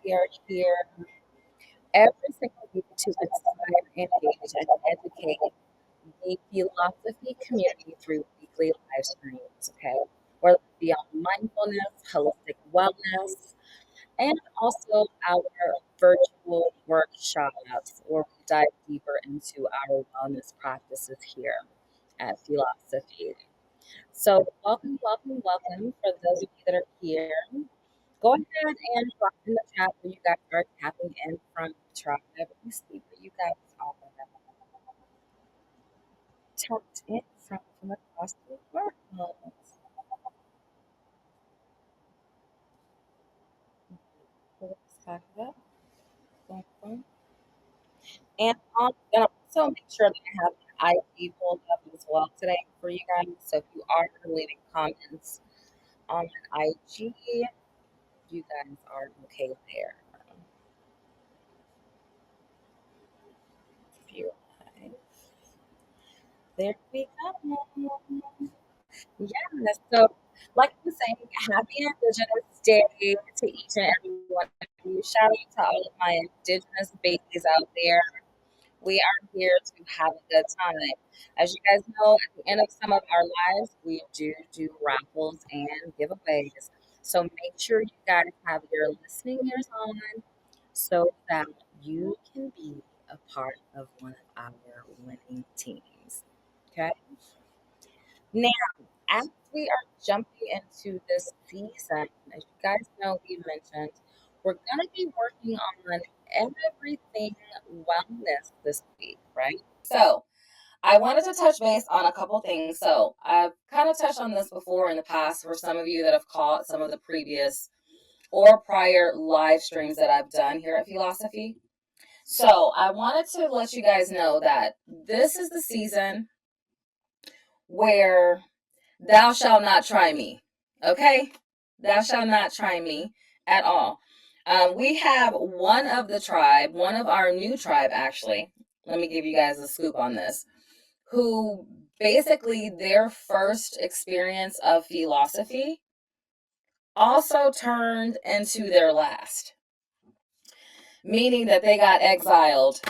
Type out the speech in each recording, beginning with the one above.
we are here every single week to inspire, engage, and educate the philosophy community through weekly live streams, okay? Whether it be on mindfulness, holistic wellness, and also our virtual workshops where we dive deeper into our wellness practices here at Philosophy. So, welcome, welcome, welcome for those of you that are here. Go ahead and drop in the chat where you guys are tapping in from the tribe. Let me see where you guys are tapped in from across the world. Let's talk about boom, boom. And gonna also make sure that I have my IG pulled up as well today for you guys. So if you are leaving comments on my IG, you guys are okay there. If you there we go. Yeah, so like I was saying, happy Indigenous Day to each and every one of you. Shout out to all of my Indigenous babies out there. We are here to have a good time. As you guys know, at the end of some of our lives, we do raffles and giveaways. So make sure you guys have your listening ears on so that you can be a part of one of our winning teams. Okay? Now, as we are jumping into this season, as you guys know, we mentioned we're going to be working on everything wellness this week, right? So, I wanted to touch base on a couple things. So, I've kind of touched on this before in the past for some of you that have caught some of the previous or prior live streams that I've done here at Philosophy. So, I wanted to let you guys know that this is the season where thou shalt not try me. Okay? Thou shalt not try me at all. We have one of the tribe, one of our new tribe, actually. Let me give you guys a scoop on this. Who basically their first experience of philosophy also turned into their last, meaning that they got exiled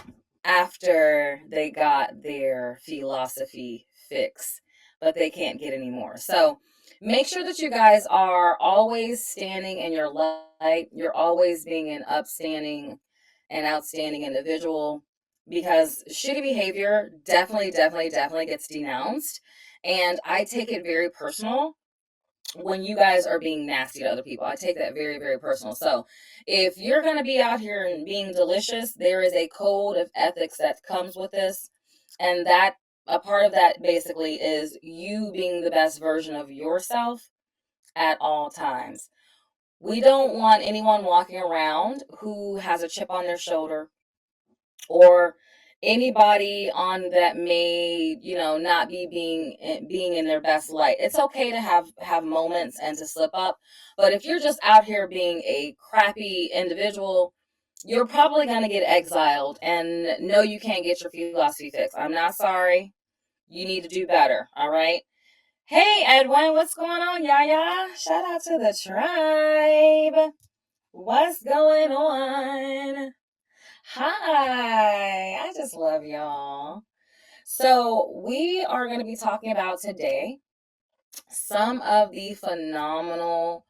after they got their philosophy fix, but they can't get any more. So make sure that you guys are always standing in your light. You're always being an upstanding and outstanding individual because shitty behavior definitely gets denounced. And I take it very personal when you guys are being nasty to other people. I take that very personal. So if you're going to be out here and being delicious, there is a code of ethics that comes with this. And that a part of that basically is you being the best version of yourself at all times. We don't want anyone walking around who has a chip on their shoulder or anybody on that may not be being in their best light. It's okay to have moments and to slip up, but if you're just out here being a crappy individual, you're probably going to get exiled, and no, you can't get your philosophy fixed. I'm not sorry, you need to do better. All right. Hey Edwin, what's going on? Yaya, shout out to the tribe. What's going on? Hi, I just love y'all. So, we are going to be talking about today some of the phenomenal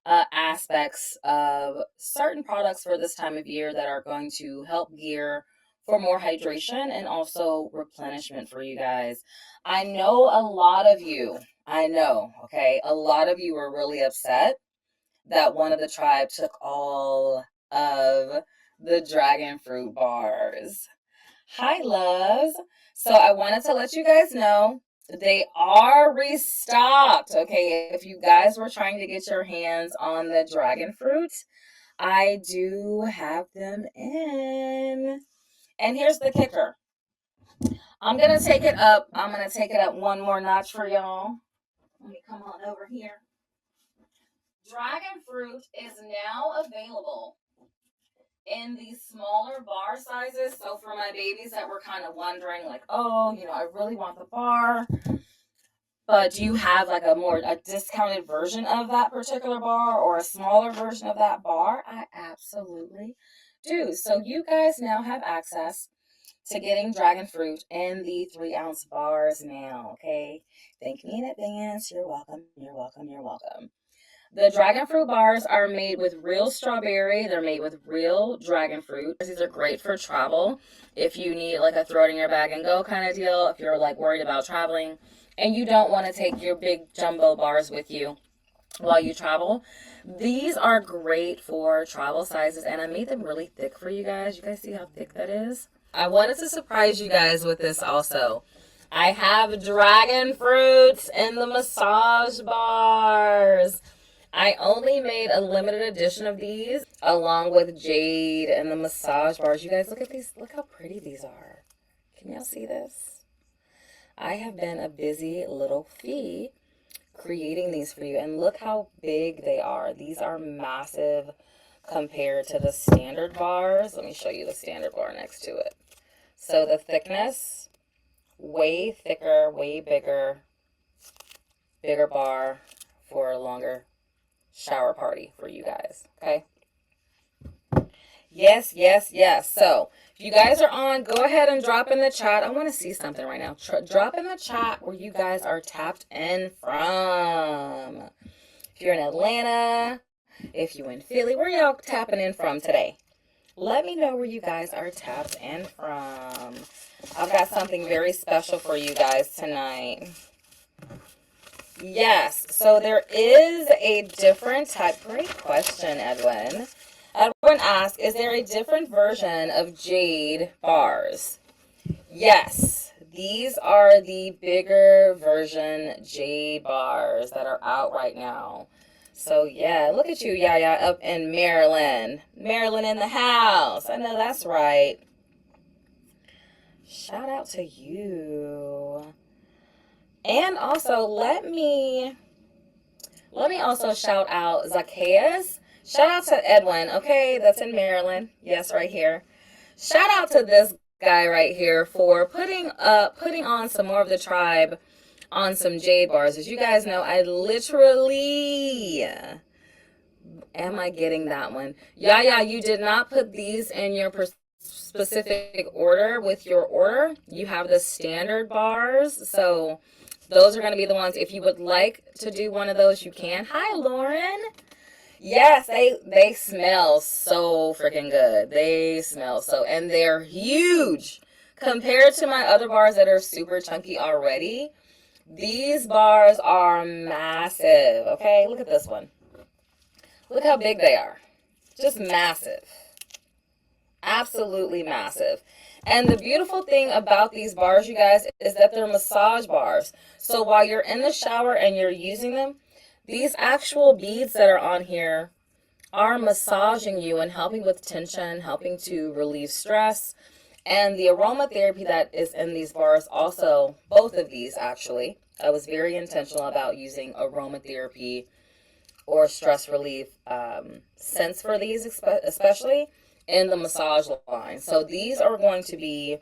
aspects of certain products for this time of year that are going to help gear for more hydration and also replenishment for you guys. I know a lot of you, okay, a lot of you were really upset that one of the tribe took all of the dragon fruit bars. Hi, loves. So I wanted to let you guys know they are restocked. Okay, if you guys were trying to get your hands on the dragon fruit, I do have them in. And here's the kicker. I'm going to take it up. I'm going to take it up one more notch for y'all. Let me come on over here. Dragon fruit is now available in these smaller bar sizes. So for my babies that were kind of wondering, like, oh, I really want the bar. But do you have like a discounted version of that particular bar or a smaller version of that bar? I absolutely do. So you guys now have access to getting dragon fruit in the 3-ounce bars now. Okay. Thank me in advance. You're welcome. You're welcome. You're welcome. The dragon fruit bars are made with real strawberry. They're made with real dragon fruit. These are great for travel. If you need like a throw it in your bag and go kind of deal, if you're like worried about traveling and you don't want to take your big jumbo bars with you while you travel, these are great for travel sizes. And I made them really thick for you guys. You guys see how thick that is? I wanted to surprise you guys with this also. I have dragon fruits in the massage bars. I only made a limited edition of these along with jade and the massage bars. You guys look at these. Look how pretty these are. Can y'all see this? I have been a busy little fee creating these for you. And look how big they are. These are massive compared to the standard bars. Let me show you the standard bar next to it. So the thickness, way thicker, way bigger bar for a longer shower party for you guys. Okay. Yes, yes, yes. So if you guys are on, go ahead and drop in the chat. I want to see something right now. Drop in the chat where you guys are tapped in from. If you're in Atlanta, if you're in Philly, where y'all tapping in from today? Let me know where you guys are tapped in from. I've got something very special for you guys tonight. Yes, so there is a different type. Great question, Edwin. Edwin asked, is there a different version of jade bars? Yes, these are the bigger version jade bars that are out right now. So yeah, look at you, Yaya, up in Maryland. Maryland in the house. I know that's right. Shout out to you. And also, let me also shout out Zacchaeus. Shout out to Edwin, okay? That's in Maryland. Yes, right here. Shout out to this guy right here for putting on some more of the tribe on some jade bars. As you guys know, I literally... Am I getting that one? Yeah, you did not put these in your specific order with your order. You have the standard bars. So those are going to be the ones. If you would like to do one of those, you can. Hi, Lauren. Yes, they smell so freaking good. They smell so, and they're huge compared to my other bars that are super chunky already. These bars are massive. Okay, look at this one. Look how big they are. Just massive. Absolutely massive. And the beautiful thing about these bars, you guys, is that they're massage bars. So while you're in the shower and you're using them, these actual beads that are on here are massaging you and helping with tension, helping to relieve stress. And the aromatherapy that is in these bars also, both of these actually, I was very intentional about using aromatherapy or stress relief scents for these, especially in the massage line. So these are going to be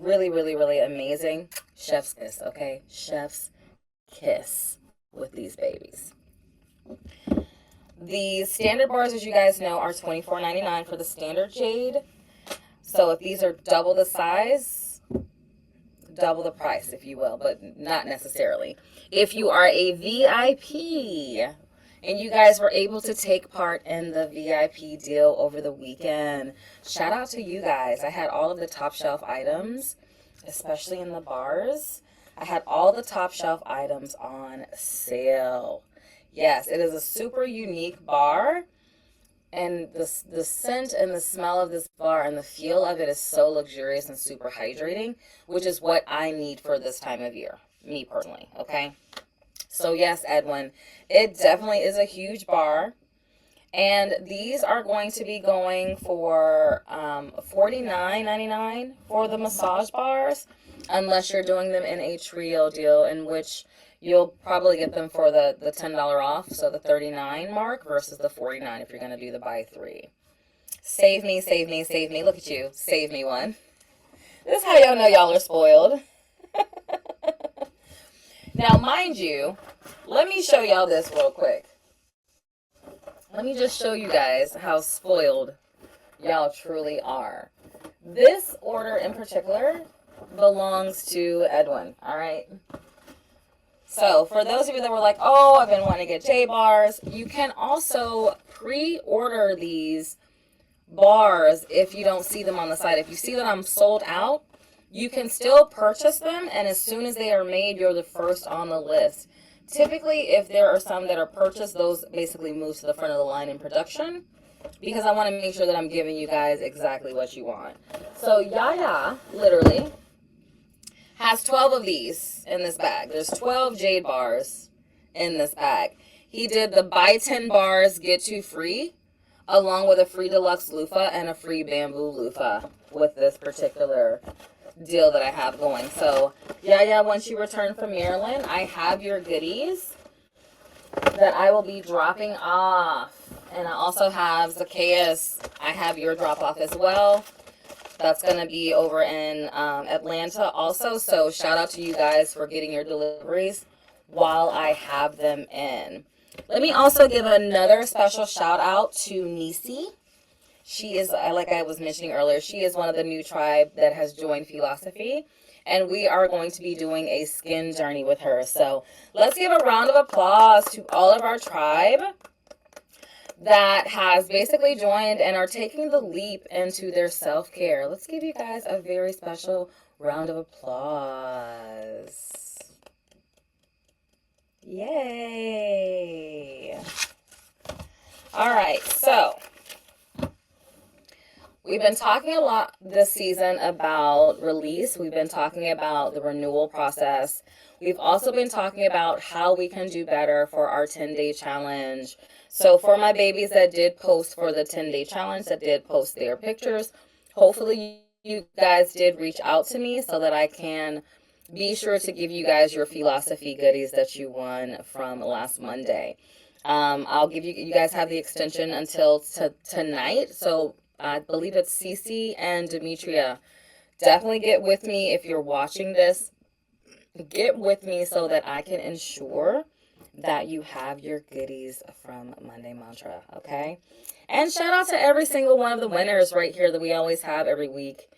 really, really, really amazing. Chef's kiss, okay? Chef's kiss with these babies. The standard bars, as you guys know, are $24.99 for the standard jade. So if these are double the size, double the price, if you will, but not necessarily. If you are a VIP and you guys were able to take part in the VIP deal over the weekend, shout out to you guys. I had all of the top shelf items, especially in the bars. I had all the top shelf items on sale. Yes, it is a super unique bar. And the scent and the smell of this bar and the feel of it is so luxurious and super hydrating, which is what I need for this time of year, me personally, okay? So yes, Edwin, it definitely is a huge bar. And these are going to be going for $49.99 for the massage bars, unless you're doing them in a trio deal, in which you'll probably get them for the $10 off, so the $39 mark versus the $49 if you're going to do the buy three. Save me, save me, save me. Look at you. Save me one. This is how y'all know y'all are spoiled. Now, mind you, let me show y'all this real quick. Let me just show you guys how spoiled y'all truly are. This order in particular belongs to Edwin, all right? So for those of you that were like, oh, I've been wanting to get J bars, you can also pre-order these bars if you don't see them on the site. If you see that I'm sold out, you can still purchase them, and as soon as they are made, you're the first on the list. Typically, if there are some that are purchased, those basically move to the front of the line in production, because I want to make sure that I'm giving you guys exactly what you want. So Yaya literally has 12 of these in this bag. There's 12 jade bars in this bag. He did the buy 10 bars, get 2 free, along with a free deluxe loofah and a free bamboo loofah with this particular deal that I have going. So yeah, once you return from Maryland, I have your goodies that I will be dropping off. And I also have Zacchaeus. I have your drop off as well. That's going to be over in Atlanta also. So shout out to you guys for getting your deliveries while I have them in. Let me also give another special shout out to Nisi. She is, like I was mentioning earlier, she is one of the new tribe that has joined Fiilosophy. And we are going to be doing a skin journey with her. So let's give a round of applause to all of our tribe that has basically joined and are taking the leap into their self-care. Let's give you guys a very special round of applause. Yay. All right, so we've been talking a lot this season about release. We've been talking about the renewal process. We've also been talking about how we can do better for our 10-day challenge. So for my babies that did post for the 10-day challenge, that did post their pictures, hopefully you guys did reach out to me so that I can be sure to give you guys your Fiilosophy goodies that you won from last Monday. I'll give you guys have the extension until tonight. So I believe it's Cece and Demetria. Definitely get with me if you're watching this. Get with me so that I can ensure that you have your goodies from Monday Mantra, okay? And shout out to every single one of the winners right here that we always have every week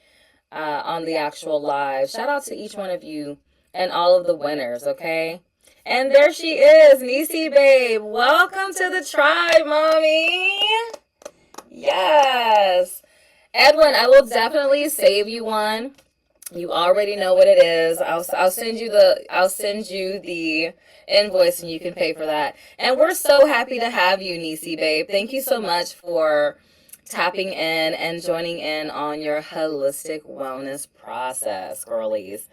on the actual live. Shout out to each one of you and all of the winners, okay? And there she is, Nisi babe. Welcome to the tribe, mommy. Yes. Edwin, I will definitely save you one. You already know what it is. I'll send you the invoice and you can pay for that. And we're so happy to have you, Nisi babe. Thank you so much for tapping in and joining in on your holistic wellness process, girlies.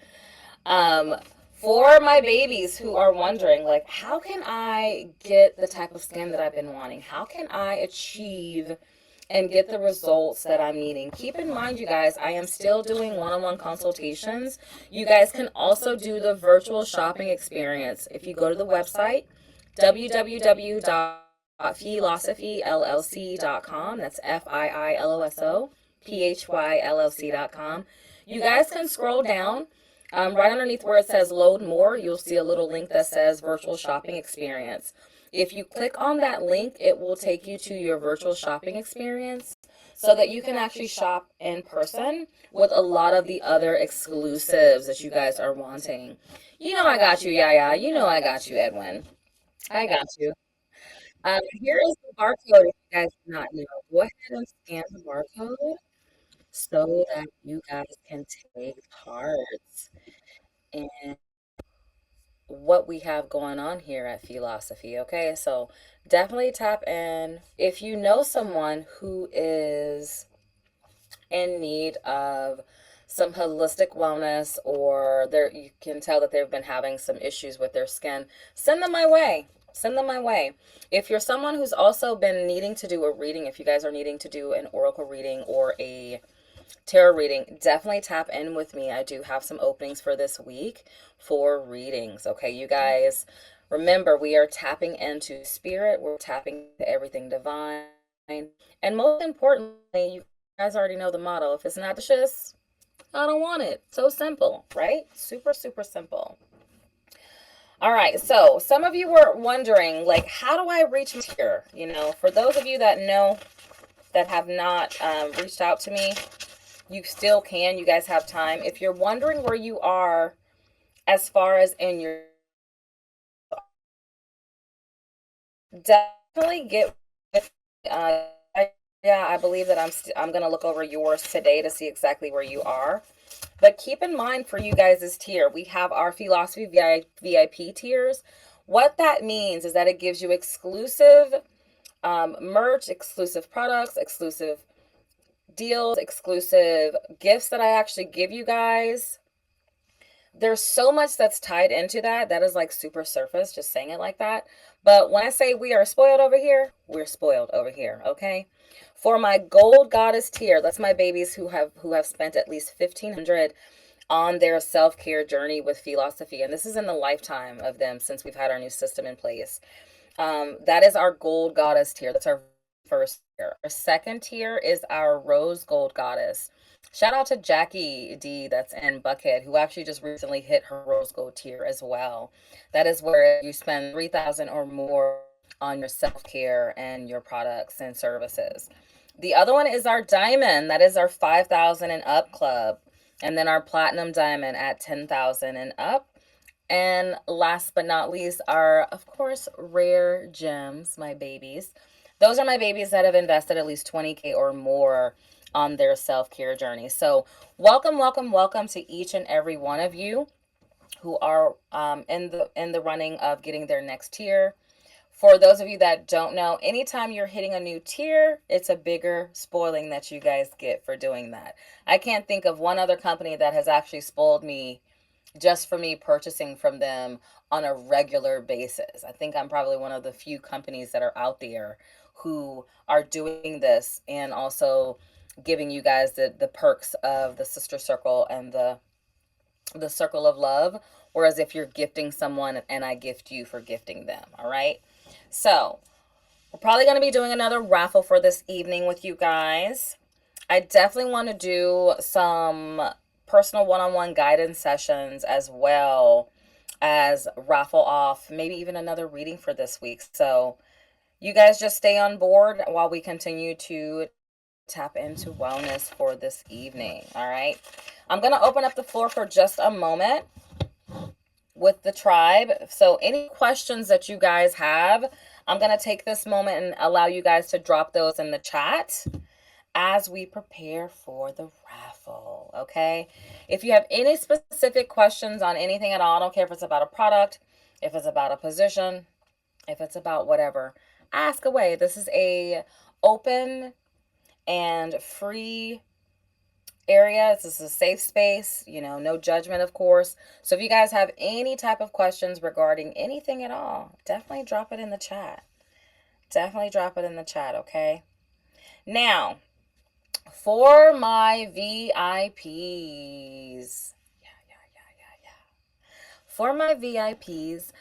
For my babies who are wondering, like, how can I get the type of skin that I've been wanting? How can I achieve and get the results that I'm needing? Keep in mind, you guys, I am still doing one-on-one consultations. You guys can also do the virtual shopping experience. If you go to the website, www.philosophylllc.com, that's FIILOSOPHYLLC.com. You guys can scroll down. Right underneath where it says load more, you'll see a little link that says virtual shopping experience. If you click on that link, it will take you to your virtual shopping experience so that you can actually shop in person with a lot of the other exclusives that you guys are wanting. You know I got you, Yaya. You know I got you, Edwin. I got you. Here is the barcode if you guys do not know. Go ahead and scan the barcode so that you guys can take part in what we have going on here at Fiilosophy. Okay, so definitely tap in. If you know someone who is in need of some holistic wellness, or you can tell that they've been having some issues with their skin, send them my way. Send them my way. If you're someone who's also been needing to do a reading, if you guys are needing to do an oracle reading or a tarot reading, definitely tap in with me. I do have some openings for this week for readings. Okay, you guys, remember, we are tapping into spirit. We're tapping into everything divine. And most importantly, you guys already know the motto. If it's not the shiz, I don't want it. So simple, right? Super, super simple. All right, so some of you were wondering, like, how do I reach here? For those of you that know, that have not reached out to me, you still can. You guys have time. If you're wondering where you are as far as in your, definitely get with, yeah, I believe that I'm gonna look over yours today to see exactly where you are. But keep in mind, for you guys' tier, we have our Philosophy VIP tiers. What that means is that it gives you exclusive merch, exclusive products, exclusive deals, exclusive gifts that I actually give you guys. There's so much that's tied into that. That is like super surface, just saying it like that. But when I say we are spoiled over here, we're spoiled over here, okay? For my gold goddess tier, that's my babies who have spent at least 1,500 on their self-care journey with Fiilosophy, and this is in the lifetime of them since we've had our new system in place. That is our gold goddess tier. That's our first tier. Our second tier is our rose gold goddess. Shout out to Jackie D, that's in Buckhead, who actually just recently hit her rose gold tier as well. That is where you spend 3,000 or more on your self-care and your products and services. The other one is our diamond. That is our 5,000 and up club. And then our platinum diamond at 10,000 and up. And last but not least are, of course, rare gems, my babies. Those are my babies that have invested at least 20K or more on their self-care journey. So welcome, welcome, welcome to each and every one of you who are in the running of getting their next tier. For those of you that don't know, anytime you're hitting a new tier, it's a bigger spoiling that you guys get for doing that. I can't think of one other company that has actually spoiled me just for me purchasing from them on a regular basis. I think I'm probably one of the few companies that are out there who are doing this and also giving you guys the perks of the sister circle and the circle of love. Whereas if you're gifting someone and I gift you for gifting them, all right? So we're probably going to be doing another raffle for this evening with you guys. I definitely want to do some personal one-on-one guidance sessions as well as raffle off, maybe even another reading for this week. So you guys just stay on board while we continue to tap into wellness for this evening. All right. I'm going to open up the floor for just a moment with the tribe. So any questions that you guys have, I'm going to take this moment and allow you guys to drop those in the chat as we prepare for the raffle, okay? If you have any specific questions on anything at all, I don't care if it's about a product, if it's about a position, if it's about whatever, ask away. This is a open and free area. This is a safe space, no judgment, of course. So if you guys have any type of questions regarding anything at all, definitely drop it in the chat. Definitely drop it in the chat, okay? Now, for my VIPs, for my VIPs,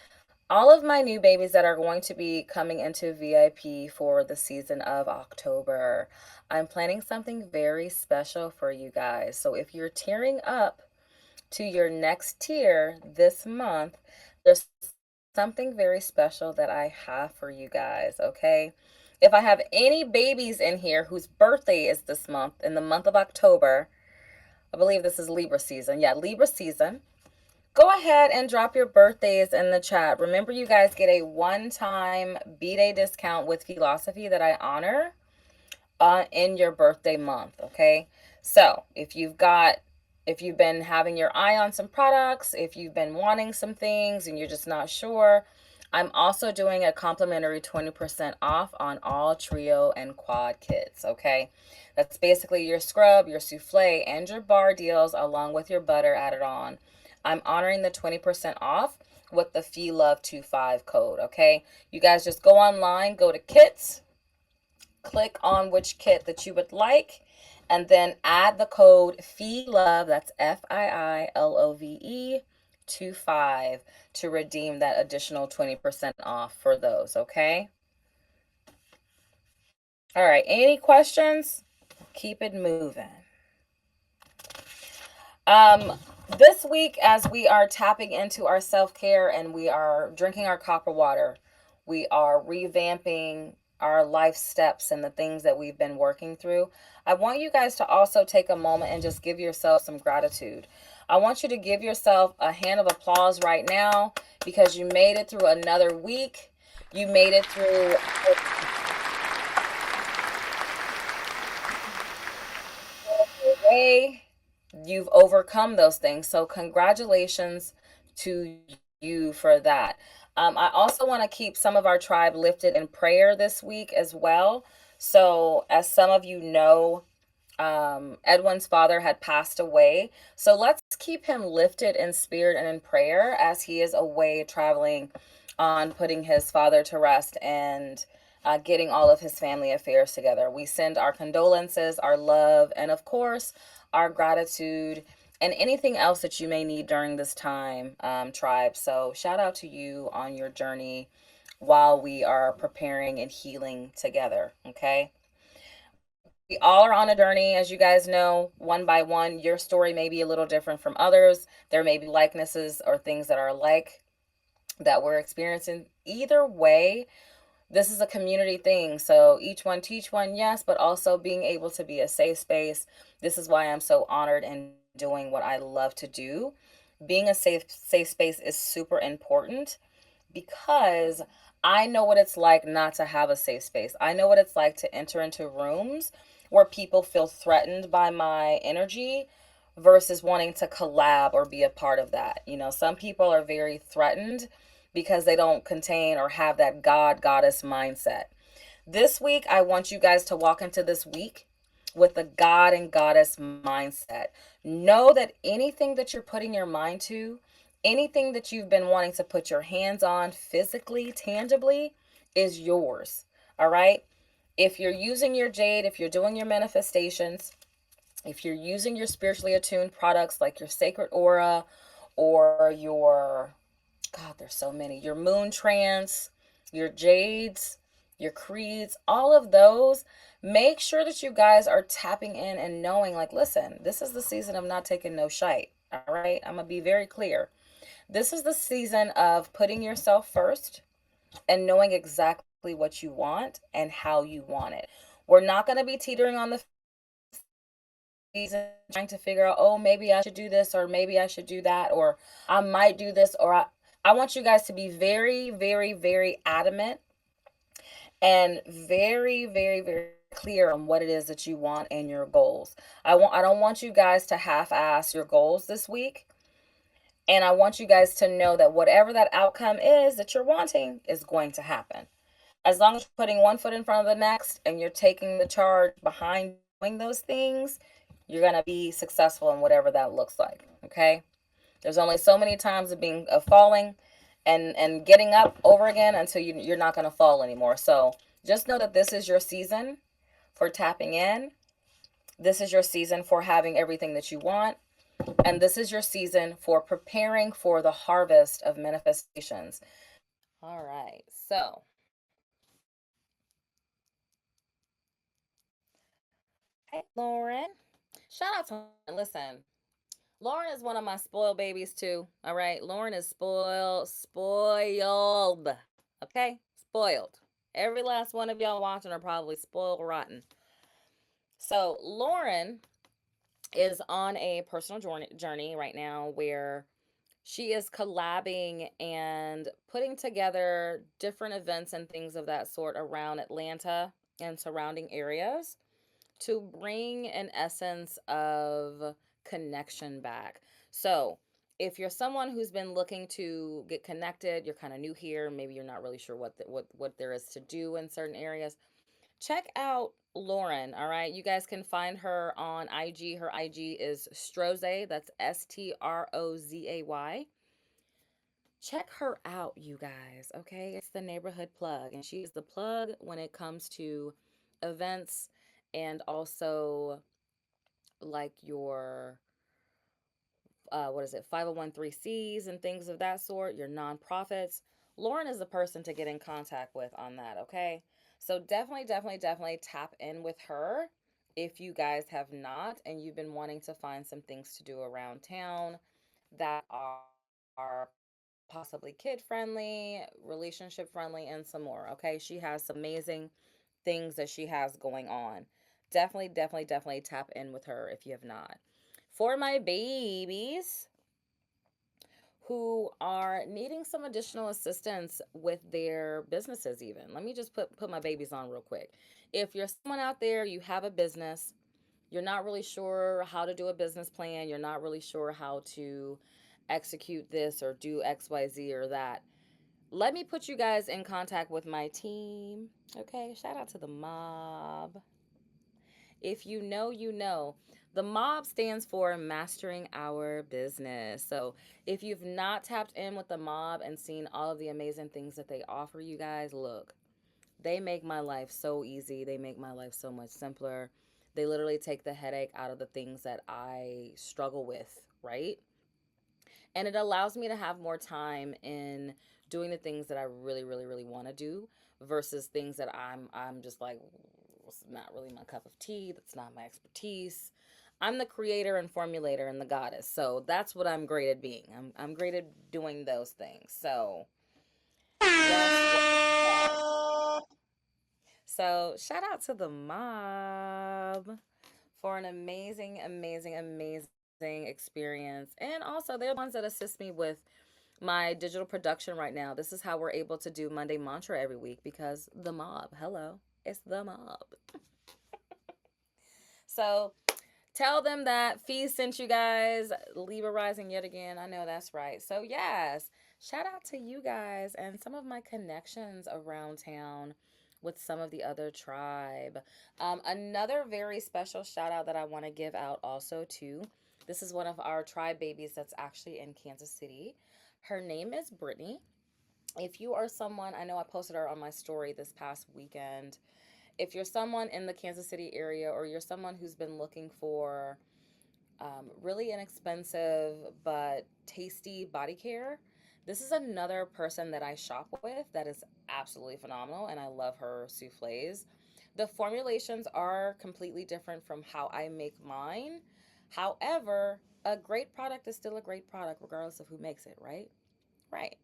all of my new babies that are going to be coming into VIP for the season of October, I'm planning something very special for you guys. So if you're tiering up to your next tier this month, there's something very special that I have for you guys, okay? If I have any babies in here whose birthday is this month, in the month of October, I believe this is Libra season. Yeah, Libra season. Go ahead and drop your birthdays in the chat. Remember, you guys get a one-time B-Day discount with Fiilosophy that I honor in your birthday month, okay? So if you've been having your eye on some products, if you've been wanting some things and you're just not sure, I'm also doing a complimentary 20% off on all trio and quad kits, okay? That's basically your scrub, your souffle, and your bar deals along with your butter added on. I'm honoring the 20% off with the FeeLove25 code, okay? You guys just go online, go to kits, click on which kit that you would like, and then add the code FEELOVE, that's FIILOVE 25 to redeem that additional 20% off for those, okay? All right, any questions? Keep it moving. This week, as we are tapping into our self care and we are drinking our copper water, we are revamping our life steps and the things that we've been working through. I want you guys to also take a moment and just give yourself some gratitude. I want you to give yourself a hand of applause right now because you made it through another week. You made it through a way. You've overcome those things. So, congratulations to you for that. I also want to keep some of our tribe lifted in prayer this week as well. So, as some of you know, Edwin's father had passed away. So let's keep him lifted in spirit and in prayer as he is away traveling on putting his father to rest and getting all of his family affairs together. We send our condolences, our love, and of course, our gratitude and anything else that you may need during this time, tribe. So, shout out to you on your journey while we are preparing and healing together. Okay. We all are on a journey, as you guys know, one by one. Your story may be a little different from others. There may be likenesses or things that are alike that we're experiencing. Either way, this is a community thing. So each one teach one, yes, but also being able to be a safe space. This is why I'm so honored in doing what I love to do. Being a safe space is super important because I know what it's like not to have a safe space. I know what it's like to enter into rooms where people feel threatened by my energy versus wanting to collab or be a part of that. You know, some people are very threatened because they don't contain or have that God goddess mindset. This week, I want you guys to walk into this week with the God and Goddess mindset. Know that anything that you're putting your mind to, anything that you've been wanting to put your hands on physically, tangibly, is yours. All right? If you're using your jade, if you're doing your manifestations, if you're using your spiritually attuned products like your sacred aura or your God, there's so many. Your moon trance, your jades, your creeds, all of those. Make sure that you guys are tapping in and knowing, like, listen, this is the season of not taking no shite. All right. I'm going to be very clear. This is the season of putting yourself first and knowing exactly what you want and how you want it. We're not going to be teetering on the season trying to figure out, oh, maybe I should do this or maybe I should do that or I might do this or I want you guys to be very, very, very adamant and very, very, very clear on what it is that you want and your goals. I don't want you guys to half-ass your goals this week. And I want you guys to know that whatever that outcome is that you're wanting is going to happen. As long as you're putting one foot in front of the next and you're taking the charge behind doing those things, you're going to be successful in whatever that looks like. Okay. There's only so many times of falling and getting up over again until you're not going to fall anymore. So just know that this is your season for tapping in. This is your season for having everything that you want. And this is your season for preparing for the harvest of manifestations. All right. So, hey, Lauren. Shout out to listen. Lauren is one of my spoiled babies too. All right. Lauren is spoiled. Okay? Spoiled. Every last one of y'all watching are probably spoiled rotten. So, Lauren is on a personal journey right now where she is collabing and putting together different events and things of that sort around Atlanta and surrounding areas to bring an essence of connection back. So, if you're someone who's been looking to get connected, you're kind of new here, maybe you're not really sure what there is to do in certain areas, check out Lauren, all right? You guys can find her on IG. Her IG is Strozay, that's Strozay. Check her out, you guys, okay? It's the neighborhood plug, and she is the plug when it comes to events and also like your what is it, 501(c)(3)s and things of that sort, your nonprofits. Lauren is the person to get in contact with on that, okay? So definitely tap in with her if you guys have not and you've been wanting to find some things to do around town. that are possibly kid friendly, relationship friendly, and some more. Okay. She has some amazing things that she has going on. Definitely, definitely, definitely tap in with her if you have not. For my babies who are needing some additional assistance with their businesses, even, let me just put my babies on real quick. If you're someone out there, you have a business, you're not really sure how to do a business plan, you're not really sure how to execute this or do XYZ or that, let me put you guys in contact with my team. Okay, shout out to the mob. If you know, you know. The mob stands for Mastering Our Business. So if you've not tapped in with the mob and seen all of the amazing things that they offer you guys, look, they make my life so easy. They make my life so much simpler. They literally take the headache out of the things that I struggle with, right? And it allows me to have more time in doing the things that I really, really, really want to do versus things that I'm just like, it's not really my cup of tea. That's not my expertise. I'm the creator and formulator and the goddess. So that's what I'm great at being. I'm great at doing those things. So yes, yes, yes. So shout out to the mob for an amazing, amazing, amazing experience. And also they're the ones that assist me with my digital production right now. This is how we're able to do Monday Mantra every week because the mob, hello, it's the mob. So tell them that Fee sent you guys. Libra rising yet again. I know that's right. So, yes, shout out to you guys and some of my connections around town with some of the other tribe. Another very special shout out that I want to give out also, too. This is one of our tribe babies that's actually in Kansas City. Her name is Brittany. If you are someone, I know I posted her on my story this past weekend. If you're someone in the Kansas City area or you're someone who's been looking for really inexpensive but tasty body care, this is another person that I shop with that is absolutely phenomenal, and I love her souffles. The formulations are completely different from how I make mine. However, a great product is still a great product regardless of who makes it, right? Right.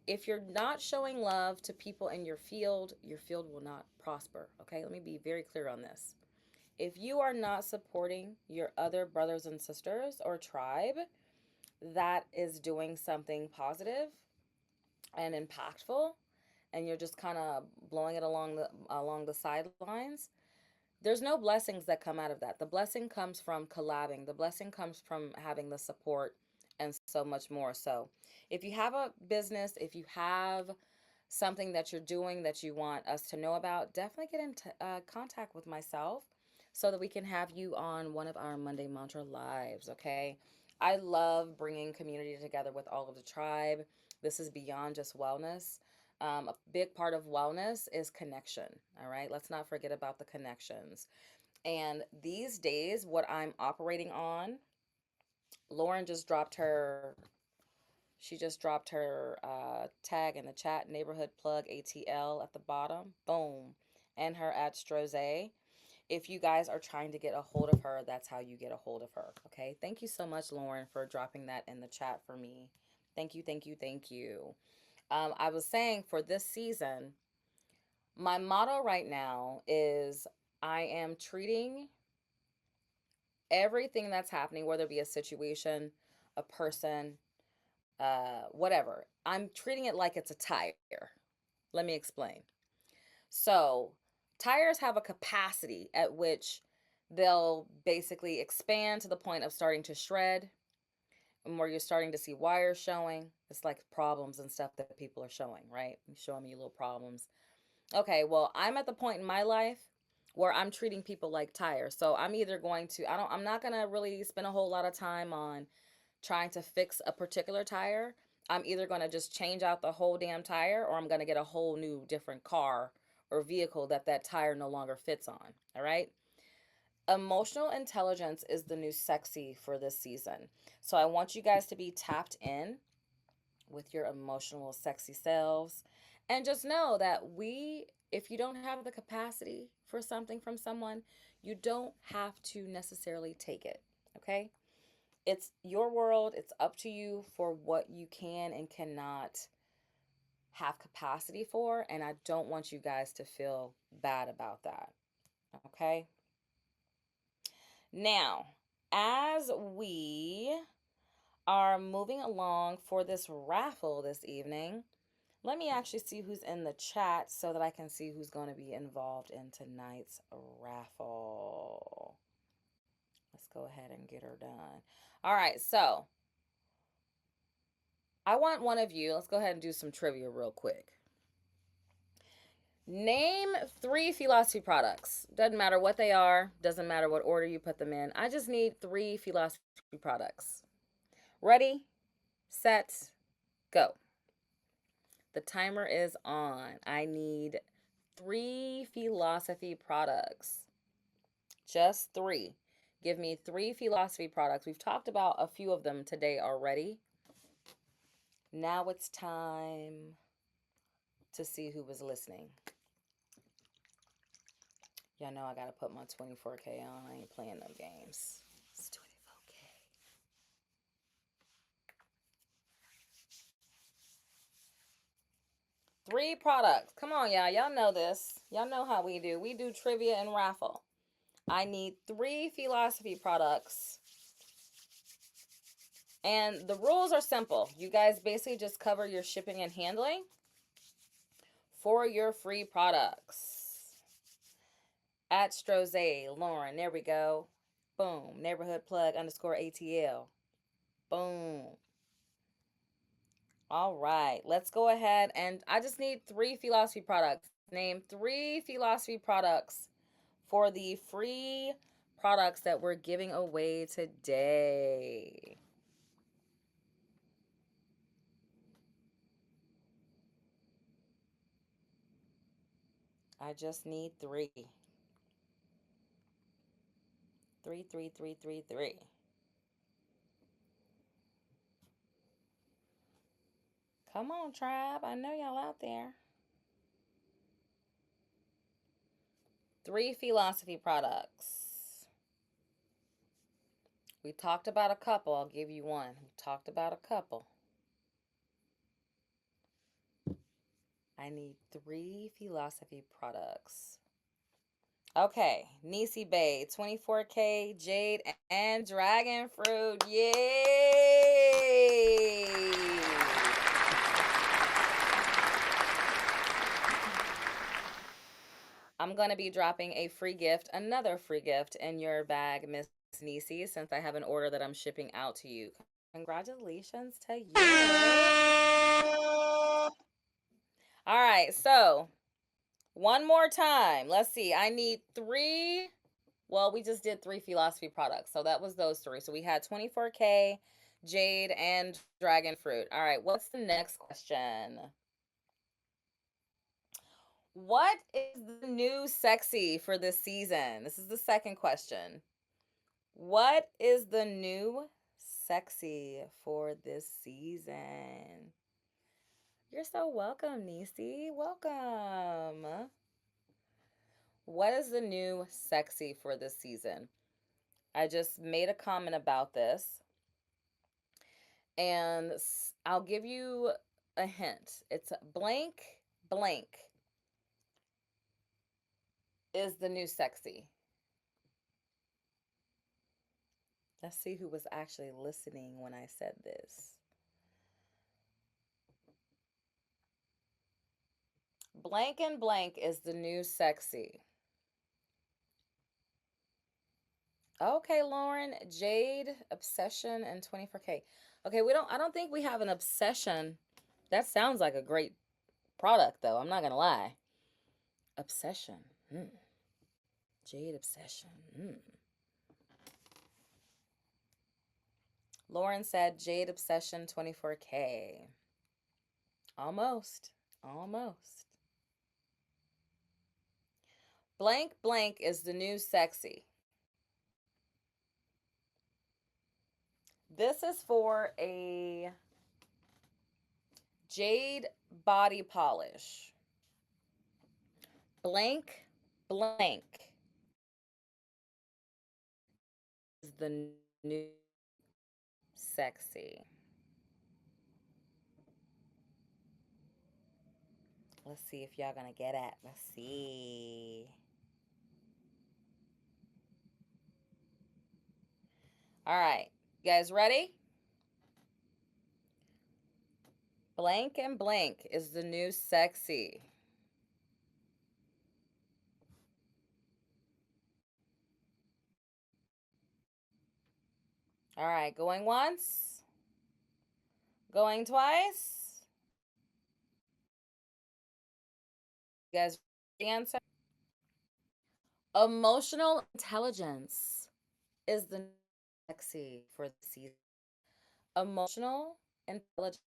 If you're not showing love to people in your field will not prosper. Okay, let me be very clear on this. If you are not supporting your other brothers and sisters or tribe that is doing something positive and impactful, and you're just kind of blowing it along the sidelines, there's no blessings that come out of that. The blessing comes from collabing. The blessing comes from having the support and so much more. So, if you have a business, if you have something that you're doing that you want us to know about, definitely get in contact with myself so that we can have you on one of our Monday Mantra lives, okay? I love bringing community together with all of the tribe. This is beyond just wellness. A big part of wellness is connection, all right? Let's not forget about the connections. And these days, what I'm operating on, Lauren just dropped her she just dropped her tag in the chat, neighborhood plug ATL at the bottom. Boom. And her at Stroze. If you guys are trying to get a hold of her, that's how you get a hold of her. Okay. Thank you so much, Lauren, for dropping that in the chat for me. Thank you, thank you, thank you. I was saying for this season, my motto right now is I am treating everything that's happening, whether it be a situation, a person, whatever. I'm treating it like it's a tire. Let me explain. So, tires have a capacity at which they'll basically expand to the point of starting to shred, and where you're starting to see wires showing. It's like problems and stuff that people are showing, right? Showing me little problems. Okay, well, I'm at the point in my life where I'm treating people like tires. So I'm either going to, I'm not going to really spend a whole lot of time on trying to fix a particular tire. I'm either going to just change out the whole damn tire or I'm going to get a whole new different car or vehicle that that tire no longer fits on. All right. Emotional intelligence is the new sexy for this season. So I want you guys to be tapped in with your emotional sexy selves and just know that if you don't have the capacity for something from someone, you don't have to necessarily take it. Okay. It's your world. It's up to you for what you can and cannot have capacity for. And I don't want you guys to feel bad about that. Okay. Now, as we are moving along for this raffle this evening, let me actually see who's in the chat so that I can see who's going to be involved in tonight's raffle. Let's go ahead and get her done. All right, so I want one of you, let's go ahead and do some trivia real quick. Name 3 Fiilosophy products. Doesn't matter what they are, doesn't matter what order you put them in. I just need 3 Fiilosophy products. Ready, set, go. The timer is on. I need 3 Fiilosophy products. Just 3. Give me 3 Fiilosophy products. We've talked about a few of them today already. Now it's time to see who was listening. Y'all know I gotta put my 24K on. I ain't playing no games. It's 24K. 3 products. Come on, y'all. Y'all know this. Y'all know how we do. We do trivia and raffle. I need 3 Fiilosophy products. And the rules are simple. You guys basically just cover your shipping and handling for your free products. At Strozay, Lauren, there we go. Boom. Neighborhood plug _ ATL. Boom. All right. Let's go ahead and I just need 3 Fiilosophy products. Name 3 Fiilosophy products for the free products that we're giving away today. I just need 3. 3, 3, 3, 3, 3. Come on, tribe. I know y'all out there. 3 Fiilosophy products. We talked about a couple. I'll give you one. We talked about a couple. I need 3 Fiilosophy products. Okay, Nisi Bay, 24K, Jade, and Dragon Fruit. Yay! I'm going to be dropping a free gift, another free gift in your bag, Miss Nisi, since I have an order that I'm shipping out to you. Congratulations to you. All right, so one more time. Let's see. I need 3. Well, we just did 3 Fiilosophy products. So that was those 3. So we had 24K, Jade, and Dragon Fruit. All right, what's the next question? What is the new sexy for this season? This is the second question. What is the new sexy for this season? You're so welcome, Nisi. Welcome. What is the new sexy for this season? I just made a comment about this. And I'll give you a hint. It's blank, blank is the new sexy. Let's see who was actually listening when I said this. Blank and blank is the new sexy. Okay, Lauren, Jade, Obsession, and 24K. Okay, I don't think we have an Obsession. That sounds like a great product, though. I'm not going to lie. Obsession. Jade Obsession. Lauren said Jade Obsession 24K. Almost. Almost. Blank blank is the new sexy. This is for a jade body polish. Blank blank is the new sexy. Let's see if y'all gonna get it. Let's see. All right. You guys ready? Blank and blank is the new sexy. All right. Going once. Going twice. You guys answer? Emotional intelligence is the sexy for the season. Emotional intelligence,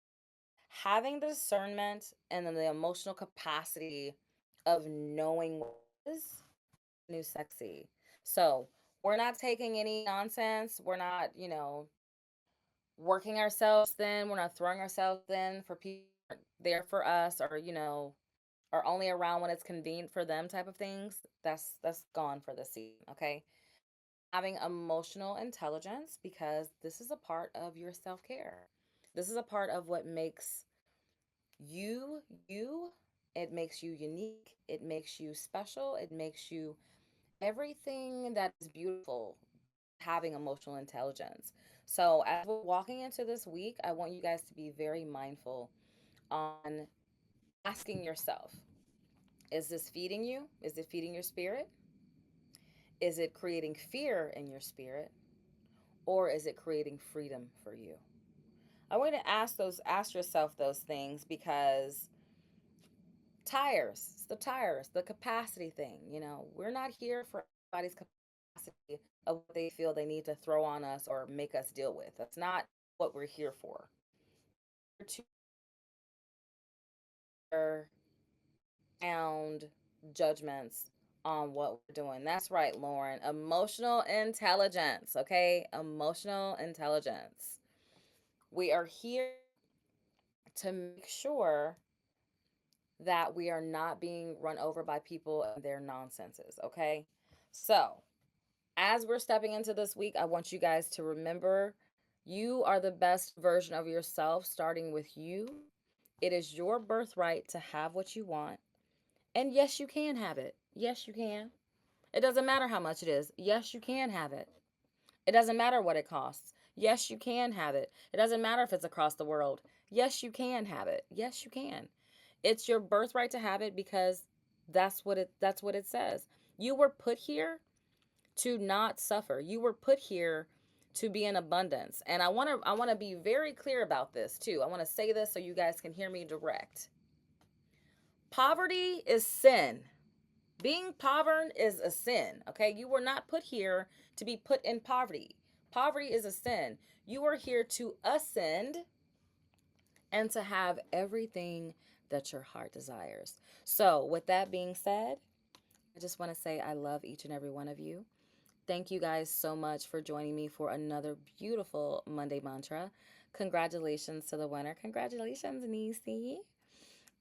having the discernment and then the emotional capacity of knowing what is new sexy. So we're not taking any nonsense. We're not, working ourselves thin. We're not throwing ourselves in for people who aren't there for us, or, are only around when it's convenient for them type of things. That's gone for this season, okay? Having emotional intelligence, because this is a part of your self-care. This is a part of what makes you you. It makes you unique. It makes you special. It makes you everything that is beautiful, having emotional intelligence. So, as we're walking into this week, I want you guys to be very mindful on asking yourself, is this feeding you? Is it feeding your spirit? Is it creating fear in your spirit? Or is it creating freedom for you? I want you to ask yourself those things, because tires, it's the tires, the capacity thing. We're not here for everybody's capacity of what they feel they need to throw on us or make us deal with. That's not what we're here for. We're to sound judgments on what we're doing. That's right, Lauren. Emotional intelligence, okay? Emotional intelligence. We are here to make sure that we are not being run over by people and their nonsenses, okay? So, as we're stepping into this week, I want you guys to remember you are the best version of yourself, starting with you. It is your birthright to have what you want. And yes, you can have it. Yes, you can. It doesn't matter how much it is. Yes, you can have it. It doesn't matter what it costs. Yes, you can have it. It doesn't matter if it's across the world. Yes, you can have it. Yes, you can. It's your birthright to have it, because that's what it says. You were put here to not suffer. You were put here to be in abundance. And I want to be very clear about this too. I want to say this so you guys can hear me direct. Poverty is sin. Being poverty is a sin, okay? You were not put here to be put in poverty. Poverty is a sin. You are here to ascend and to have everything that your heart desires. So, with that being said, I just want to say I love each and every one of you. Thank you guys so much for joining me for another beautiful Monday mantra. Congratulations to the winner. Congratulations, Nisi.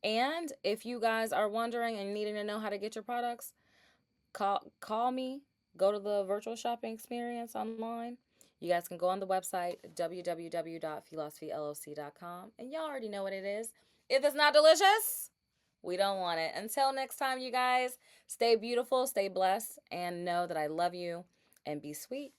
And if you guys are wondering and needing to know how to get your products, call me. Go to the virtual shopping experience online. You guys can go on the website www.philosophylllc.com, and y'all already know what it is. If it's not delicious, we don't want it. Until next time, you guys, stay beautiful, stay blessed, and know that I love you, and be sweet.